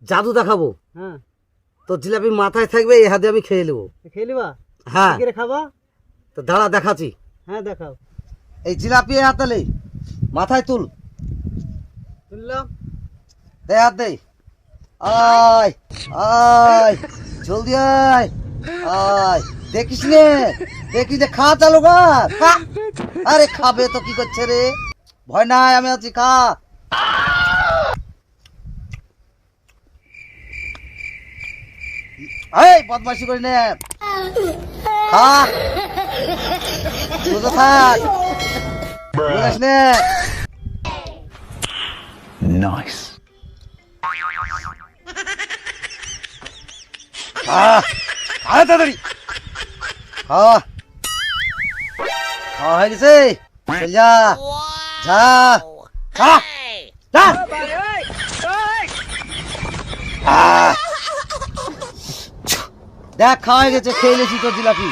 জাদু দেখাবো। হ্যাঁ, তো জিলাপি মাথায় থাকবে, এই হাতে আমি খেয়ে নেবো। খেয়ে নেবা? হ্যাঁ। খাবা? তো দাঁড়া দেখাচ্ছি। হ্যাঁ দেখাও। এই জিলাপি হাতে মাথায় তুল। তুললাম। দে হাত দে। আয় আয়, জলদি আয় আয়। দেখিস নে, দেখিস নে, খা চালু কর। আরে খাবে তো, কি করছে রে? ভয় নাই, আমি আছি, খা। এই বদমাইশি করি নে, খা। তুই তো থাক, বুঝিস নে। নাইস। আরে তাড়াতাড়ি খাওয়া খাওয়া হয়ে গেছে, চল যা যা খা যা। দেখ খাওয়া হয়ে গেছে, খেয়ে নিয়েছি তোর জিলাপি।